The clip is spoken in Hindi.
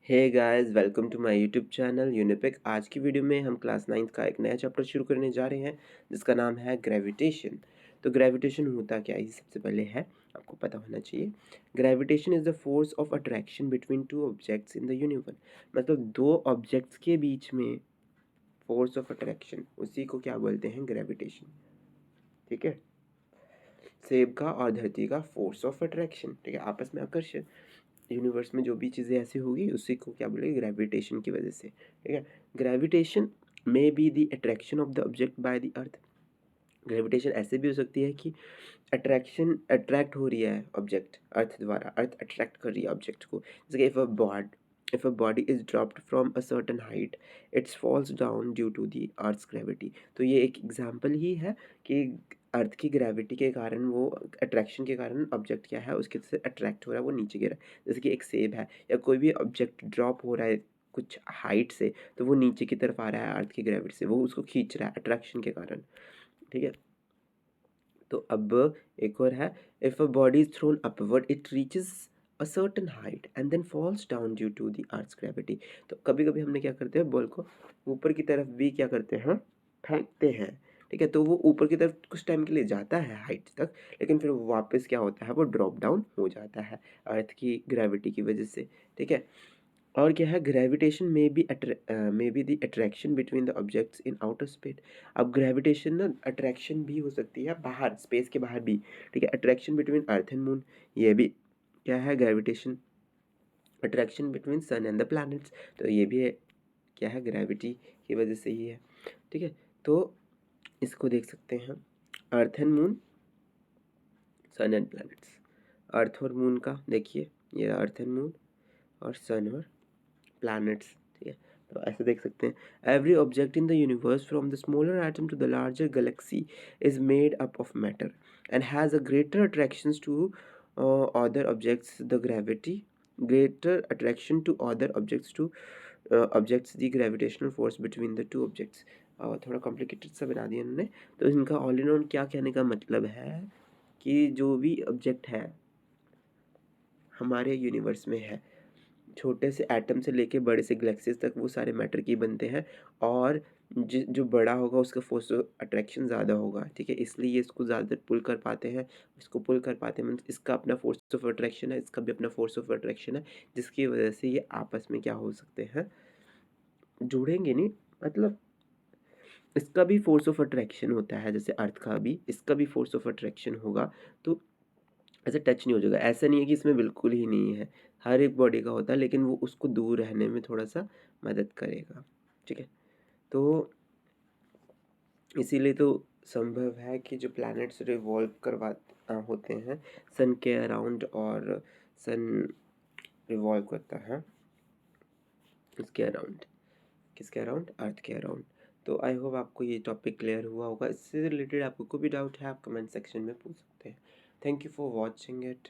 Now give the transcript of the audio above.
Hey guys welcome to my YouTube channel Unipic. आज की वीडियो में हम क्लास 9th का एक नया चैप्टर शुरू करने जा रहे हैं जिसका नाम है ग्रेविटेशन। तो ग्रेविटेशन होता क्या है, ये सबसे पहले है आपको पता होना चाहिए। Gravitation is the force of attraction between two objects in the universe. मतलब दो ऑब्जेक्ट्स के बीच में फोर्स ऑफ अट्रैक्शन, उसी को क्या बोलते हैं, ग्रेविटेशन। ठीक है, सेब का और धरती का फोर्स ऑफ अट्रैक्शन, ठीक है, आपस में आकर्षण। यूनिवर्स में जो भी चीज़ें ऐसी होगी उसी को क्या बोलेंगे, ग्रेविटेशन की वजह से। ठीक है, gravitation may be the attraction of the object by the earth. Gravitation ऐसे भी हो सकती है कि अट्रैक्ट हो रही है ऑब्जेक्ट अर्थ द्वारा, अर्थ अट्रैक्ट कर रही है ऑब्जेक्ट को। जैसे कि if a body is dropped from a certain height it falls down due to the earth's gravity। तो ये एक एग्जांपल ही है कि अर्थ की ग्रेविटी के कारण, वो अट्रैक्शन के कारण ऑब्जेक्ट क्या है, उसके से अट्रैक्ट हो रहा है, वो नीचे गिरा है। जैसे कि एक सेब है या कोई भी ऑब्जेक्ट ड्रॉप हो रहा है कुछ हाइट से, तो वो नीचे की तरफ आ रहा है अर्थ की ग्रेविटी से, वो उसको खींच रहा है अट्रैक्शन के कारण। ठीक है, तो अब एक और है, if a body is thrown upward it reaches a certain height and then falls down due to the earth's gravity. तो कभी कभी हमने क्या करते हैं, बॉल को ऊपर की तरफ भी क्या करते हैं, फेंकते हैं। ठीक है, तो वो ऊपर की तरफ कुछ टाइम के लिए जाता है हाइट तक, लेकिन फिर वापस क्या होता है, वो ड्रॉप डाउन हो जाता है अर्थ की ग्रेविटी की वजह से। ठीक है, और क्या है, ग्रेविटेशन में be the attraction between the objects in outer space. अब ग्रेविटेशन ना अट्रैक्शन भी हो सकती है बाहर, स्पेस के बाहर भी। ठीक है, attraction between earth and moon, ये भी क्या है, gravitation. Attraction between sun and the planets, तो ये भी है, क्या है, ग्रेविटी की वजह से ही है। ठीक है, तो इसको देख सकते हैं, earth and moon, sun and planets. Earth और मून का देखिए, ये अर्थ एंड मून और सन और प्लैनेट्स। ठीक है, तो ऐसे देख सकते हैं, every object in the universe from the smaller atom to the larger galaxy is made up of matter and has a greater attractions to other objects the gravity greater attraction to other objects to objects the gravitational force between the two objects। थोड़ा कॉम्प्लिकेटेड सा बना दिया उन्होंने। तो इनका ऑल इन ऑल क्या कहने का मतलब है कि जो भी ऑब्जेक्ट है हमारे यूनिवर्स में है, छोटे से एटम से लेके बड़े से गैलेक्सीज तक, वो सारे मैटर के ही बनते हैं। और जो बड़ा होगा उसका फोर्स अट्रैक्शन ज़्यादा होगा। ठीक है, इसलिए ये इसको ज़्यादा पुल कर पाते हैं, इसको पुल कर पाते हैं, मीन्स इसका अपना फोर्स ऑफ अट्रैक्शन है, इसका भी अपना फोर्स ऑफ अट्रैक्शन है, जिसकी वजह से ये आपस में क्या हो सकते हैं, जुड़ेंगे नहीं, मतलब इसका भी फोर्स ऑफ अट्रैक्शन होता है जैसे अर्थ का भी, इसका भी फोर्स ऑफ अट्रैक्शन होगा। तो ऐसे टच नहीं हो जाएगा, ऐसा नहीं है कि इसमें बिल्कुल ही नहीं है, हर एक बॉडी का होता है, लेकिन वो उसको दूर रहने में थोड़ा सा मदद करेगा। ठीक है, तो इसीलिए तो संभव है कि जो प्लैनेट्स रिवॉल्व करवा होते हैं सन के अराउंड, और सन रिवॉल्व करता है इसके अराउंड, किसके अराउंड, अर्थ के अराउंड। तो आई होप आपको ये टॉपिक क्लियर हुआ होगा। इससे रिलेटेड आपको कोई भी डाउट है आप कमेंट सेक्शन में पूछ सकते हैं। Thank you for watching it.